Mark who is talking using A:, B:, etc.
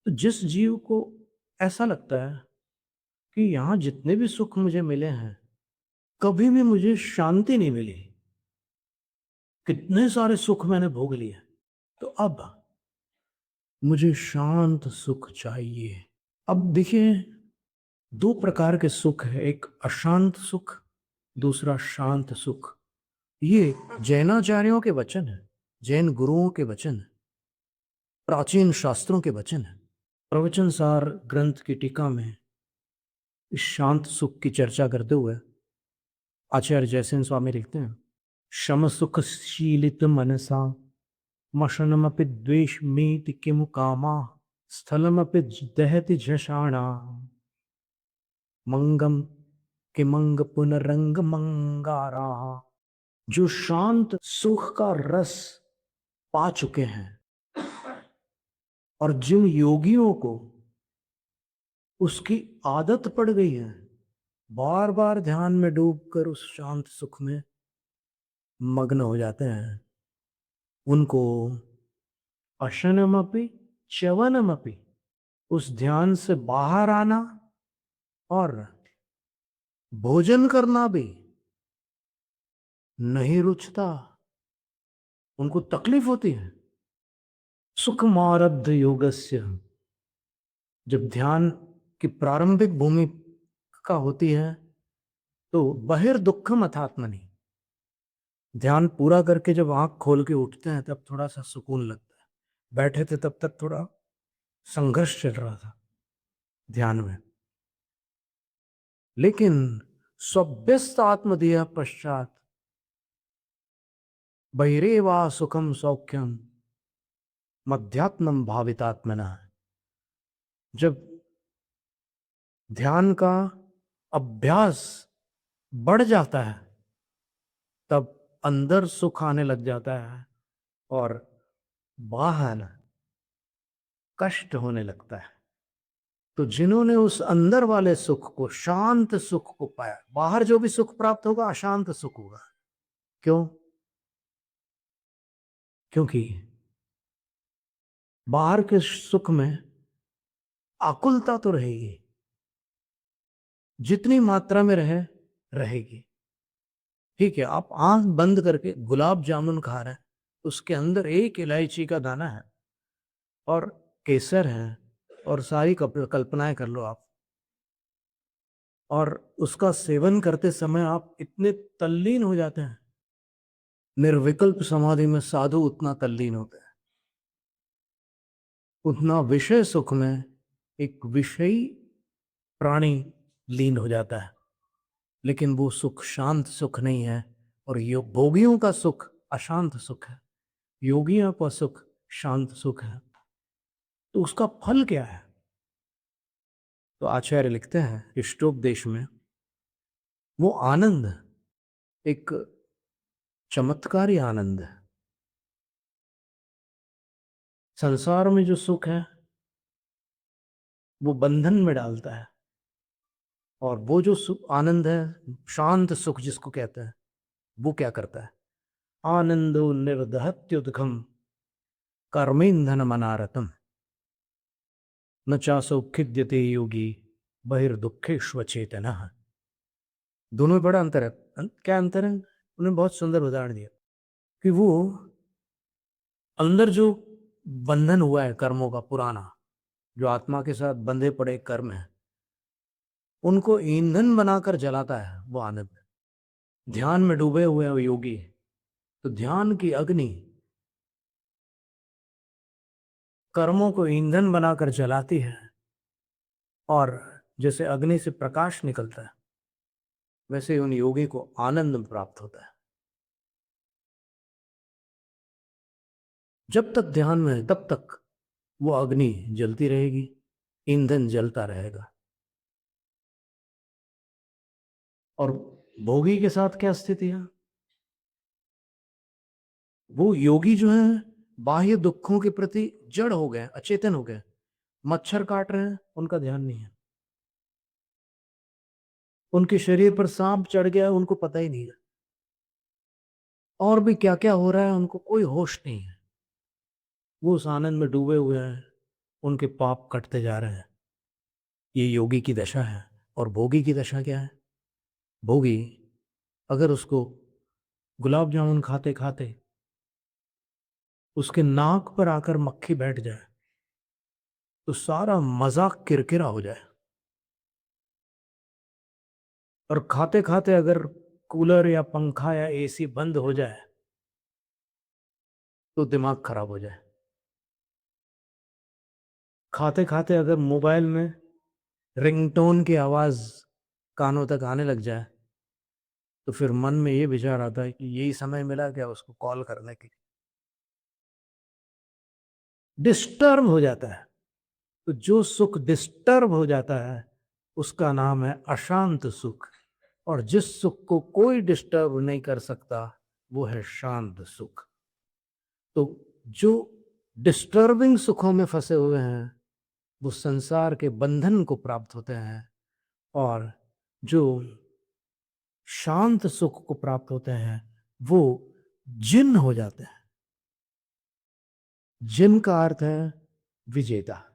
A: तो जिस जीव को ऐसा लगता है कि यहाँ जितने भी सुख मुझे मिले हैं, कभी भी मुझे शांति नहीं मिली, कितने सारे सुख मैंने भोग लिए, तो अब मुझे शांत सुख चाहिए। अब देखिए, 2 प्रकार के सुख है, एक अशांत सुख, दूसरा शांत सुख। ये जैनाचार्यों के वचन है, जैन गुरुओं के वचन है, प्राचीन शास्त्रों के वचन है। प्रवचन सार ग्रंथ की टीका में इस शांत सुख की चर्चा करते हुए आचार्य जयसेन स्वामी लिखते हैं, शम सुख शीलित मनसा मशनमपि द्वेषमेति किमु कामा स्थलमपि दहति झषाणा मंगम किमंग पुनरंग मंगारा। जो शांत सुख का रस पा चुके हैं और जिन योगियों को उसकी आदत पड़ गई है, बार बार ध्यान में डूबकर उस शांत सुख में मग्न हो जाते हैं, उनको अशनमपि च्यवनमपि, उस ध्यान से बाहर आना और भोजन करना भी नहीं रुचता, उनको तकलीफ होती है। सुखमारब्ध योगस्य, जब ध्यान की प्रारंभिक भूमिका होती है तो बहिर्दुःखम अथात्मनि, ध्यान पूरा करके जब आंख खोल के उठते हैं तब थोड़ा सा सुकून लगता है। बैठे थे तब तक थोड़ा संघर्ष चल रहा था ध्यान में, लेकिन स्वस्थ आत्मधिया पश्चात बहिरेवा सुखम सौख्यम मध्यात्मम भावितात्मना, जब ध्यान का अभ्यास बढ़ जाता है तब अंदर सुख आने लग जाता है और बाहर कष्ट होने लगता है। तो जिन्होंने उस अंदर वाले सुख को, शांत सुख को पाया, बाहर जो भी सुख प्राप्त होगा अशांत सुख होगा। क्यों? क्योंकि बाहर के सुख में आकुलता तो रहेगी, जितनी मात्रा में रहेगी। ठीक है, आप आंख बंद करके गुलाब जामुन खा रहे हैं, उसके अंदर एक इलायची का दाना है और केसर है और सारी कल्पनाएं कर लो आप, और उसका सेवन करते समय आप इतने तल्लीन हो जाते हैं। निर्विकल्प समाधि में साधु उतना तल्लीन होता है, उतना विषय सुख में एक विषयी प्राणी लीन हो जाता है। लेकिन वो सुख शांत सुख नहीं है, और भोगियों का सुख अशांत सुख है, योगियों का सुख शांत सुख है। तो उसका फल क्या है? तो आचार्य लिखते हैं इष्टोपदेश में, वो आनंद एक चमत्कारी आनंद है। संसार में जो सुख है वो बंधन में डालता है, और वो जो सुख आनंद है, शांत सुख जिसको कहते हैं, वो क्या करता है? आनंदो निर्दहत्युदघम कर्मेंधन मनारतम न चासौ खिद्यते योगी बहिर्दुखेष्व चेतना। दोनों में बड़ा अंतर है। क्या अंतर है? उन्होंने बहुत सुंदर उदाहरण दिया कि वो अंदर जो बंधन हुआ है कर्मों का पुराना, जो आत्मा के साथ बंधे पड़े कर्म है, उनको ईंधन बनाकर जलाता है वो आनंद। ध्यान में डूबे हुए हैं वो योगी, तो ध्यान की अग्नि कर्मों को ईंधन बनाकर जलाती है, और जैसे अग्नि से प्रकाश निकलता है वैसे उन योगी को आनंद प्राप्त होता है। जब तक ध्यान में है तब तक वो अग्नि जलती रहेगी, ईंधन जलता रहेगा। और भोगी के साथ क्या स्थिति है? वो योगी जो है बाह्य दुखों के प्रति जड़ हो गए, अचेतन हो गए। मच्छर काट रहे हैं, उनका ध्यान नहीं है। उनके शरीर पर सांप चढ़ गया है, उनको पता ही नहीं है। और भी क्या क्या हो रहा है, उनको कोई होश नहीं है। वो उस आनंद में डूबे हुए हैं, उनके पाप कटते जा रहे हैं। ये योगी की दशा है। और भोगी की दशा क्या है? भोगी, अगर उसको गुलाब जामुन खाते खाते उसके नाक पर आकर मक्खी बैठ जाए तो सारा मजा किरकिरा हो जाए। और खाते खाते अगर कूलर या पंखा या एसी बंद हो जाए तो दिमाग खराब हो जाए। खाते खाते अगर मोबाइल में रिंगटोन की आवाज कानों तक आने लग जाए तो फिर मन में ये विचार आता है कि यही समय मिला क्या उसको कॉल करने की। डिस्टर्ब हो जाता है। तो जो सुख डिस्टर्ब हो जाता है उसका नाम है अशांत सुख। और जिस सुख को कोई डिस्टर्ब नहीं कर सकता वो है शांत सुख। तो जो डिस्टर्बिंग सुखों में फंसे हुए हैं वो संसार के बंधन को प्राप्त होते हैं। और जो शांत सुख को प्राप्त होते हैं वो जिन हो जाते हैं। जिन का अर्थ है विजेता।